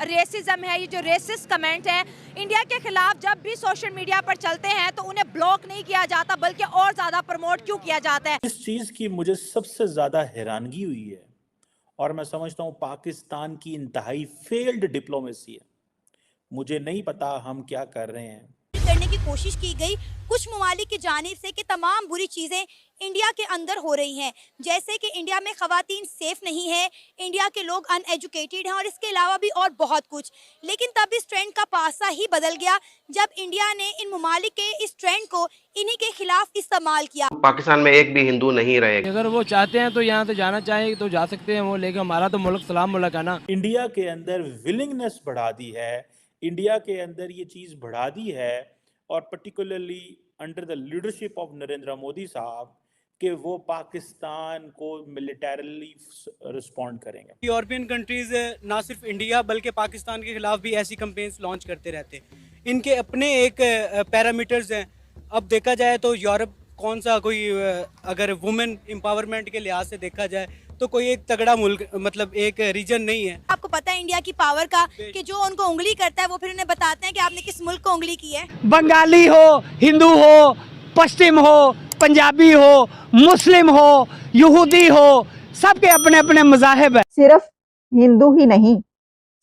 Racism है, ये जो रेसिस्ट कमेंट हैं इंडिया के खिलाफ जब भी सोशल मीडिया पर चलते हैं तो उन्हें ब्लॉक नहीं किया जाता बल्कि और ज़्यादा प्रमोट क्यों किया जाता है? इस चीज़ की मुझे सबसे ज़्यादा हैरानगी हुई है और मैं समझता हूँ पाकिस्तान की इंतहाई फेल्ड डिप्लोमेसी है। मुझे नहीं पता हम क्या कर रहे हैं। करने की कोशिश की गई कुछ ममालिक की जानिब से कि तमाम बुरी चीज़ें इंडिया के अंदर हो रही हैं, जैसे कि इंडिया में ख़वातीन सेफ नहीं है, इंडिया के लोग अनएजुकेटेड हैं और इसके अलावा भी और बहुत कुछ। लेकिन तब इस ट्रेंड का पासा ही बदल गया जब इंडिया ने इन ममालिक के इस ट्रेंड को इन्हीं के खिलाफ इस्तेमाल किया। पाकिस्तान में एक भी हिंदू नहीं रहेगा। अगर वो चाहते हैं तो यहाँ से जाना चाहें तो जा सकते हैं वो, लेकिन हमारा तो मुल्क सलाम मुल्क है ना। इंडिया के अंदर विलिंगनेस बढ़ा दी है, इंडिया के अंदर ये चीज़ बढ़ा दी है और particularly under the leadership of Narendra Modi साहब कि वो पाकिस्तान को मिलिटरली रिस्पॉन्ड करेंगे। यूरोपियन कंट्रीज ना सिर्फ इंडिया बल्कि पाकिस्तान के खिलाफ भी ऐसी कैंपेन्स लॉन्च करते रहते हैं। इनके अपने एक पैरामीटर्स हैं। अब देखा जाए तो यूरोप कौन सा कोई अगर वुमेन एम्पावरमेंट के लिहाज से देखा जाए तो कोई एक तगड़ा मुल्क मतलब एक रीजन नहीं है। आपको पता है इंडिया की पावर का कि जो उनको उंगली करता है वो फिर उन्हें बताते हैं कि आपने किस मुल्क को उंगली की है। बंगाली हो, हिंदू हो, पश्चिम हो, पंजाबी हो, मुस्लिम हो, यहूदी हो, सबके अपने अपने मज़ाहिब है। सिर्फ हिंदू ही नहीं,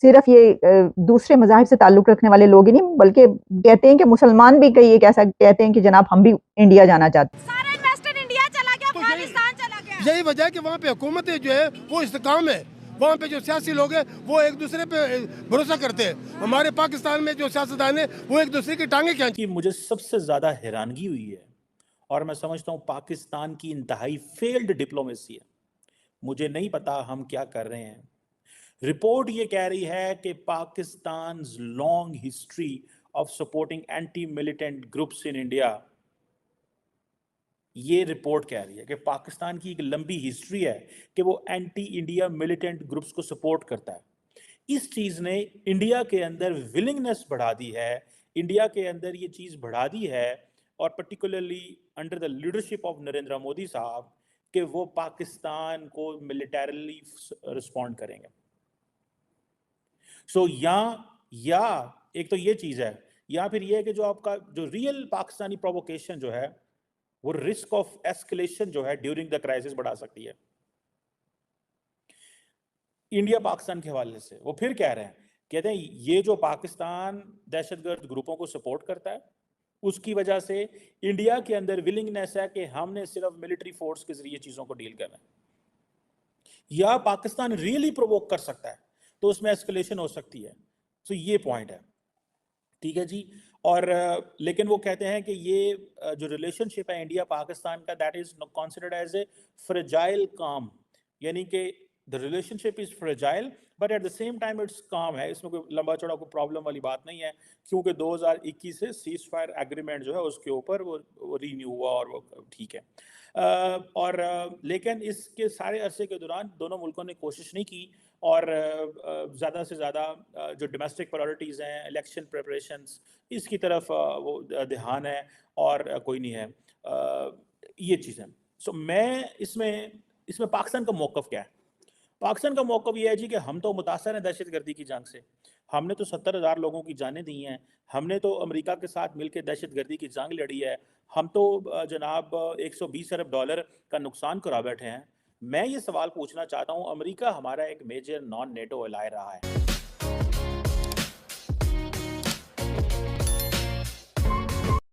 सिर्फ ये दूसरे मज़ाहिब से ताल्लुक़ रखने वाले लोग ही नहीं, बल्कि कहते हैं कि मुसलमान भी कई एक ऐसा कहते हैं कि जनाब हम भी इंडिया जाना चाहते हैं। सारा इन्वेस्टर इंडिया चला गया, अफगानिस्तान चला गया। यही वजह है कि वहाँ पे हुकूमतें जो है वो इस्तेकाम है, वहाँ पे जो सियासी लोग हैं वो एक दूसरे पे भरोसा करते हैं। हमारे पाकिस्तान में जो सियासतदान है वो एक दूसरे की टांगे खींचते हैं। मुझे सबसे ज़्यादा हैरानगी हुई है और मैं समझता हूँ पाकिस्तान की इंतहाई फेल्ड डिप्लोमेसी है। मुझे नहीं पता हम क्या कर रहे हैं। रिपोर्ट ये कह रही है कि Pakistan long history of supporting anti militant groups in India, ये रिपोर्ट कह रही है कि पाकिस्तान की एक लंबी हिस्ट्री है कि वो एंटी इंडिया मिलिटेंट ग्रुप्स को सपोर्ट करता है। इस चीज़ ने इंडिया के अंदर विलिंगनेस बढ़ा दी है, इंडिया के अंदर ये चीज़ बढ़ा दी है और particularly under the leadership of Narendra Modi साहब कि वो पाकिस्तान को मिलिटरली रिस्पॉन्ड करेंगे। सो या एक तो ये चीज़ है, या फिर ये है कि जो आपका जो रियल पाकिस्तानी प्रोवोकेशन जो है वो रिस्क ऑफ एस्केलेशन जो है ड्यूरिंग द क्राइसिस बढ़ा सकती है। इंडिया पाकिस्तान के हवाले से वो फिर कह रहे हैं, कहते हैं ये जो पाकिस्तान दहशतगर्द ग्रुपों को सपोर्ट करता है उसकी वजह से इंडिया के अंदर विलिंगनेस है कि हमने सिर्फ मिलिट्री फोर्स के जरिए चीज़ों को डील करना है। या पाकिस्तान रियली प्रोवोक कर सकता है तो उसमें एस्केलेशन हो सकती है। सो ये पॉइंट है, ठीक है जी। और लेकिन वो कहते हैं कि ये जो रिलेशनशिप है इंडिया पाकिस्तान का that is considered as a fragile calm, यानी कि the relationship is fragile but at the same time it's calm है। इसमें कोई लंबा चौड़ा कोई प्रॉब्लम वाली बात नहीं है क्योंकि 2021 से सीज फायर एग्रीमेंट जो है उसके ऊपर वो रीन्यू हुआ और वो ठीक है। लेकिन इसके सारे अरसे के दौरान दोनों मुल्कों ने कोशिश नहीं की और ज़्यादा से ज़्यादा जो डोमेस्टिक प्रायोरिटीज़ हैं, इलेक्शन प्रिपरेशंस, इसकी तरफ वो ध्यान है और कोई नहीं है ये चीज़ें। सो मैं इसमें पाकिस्तान का मौक़िफ़ क्या है? पाकिस्तान का मौक़िफ़ ये है जी कि हम तो मुतासर हैं दहशतगर्दी की जंग से। हमने तो 70,000 लोगों की जानें दी हैं, हमने तो अमेरिका के साथ मिलकर दहशतगर्दी की जंग लड़ी है, हम तो जनाब $120 अरब का नुकसान करा बैठे हैं। मैं ये सवाल पूछना चाहता हूँ, अमेरिका हमारा एक मेजर नॉन नेटो एलाय रहा है।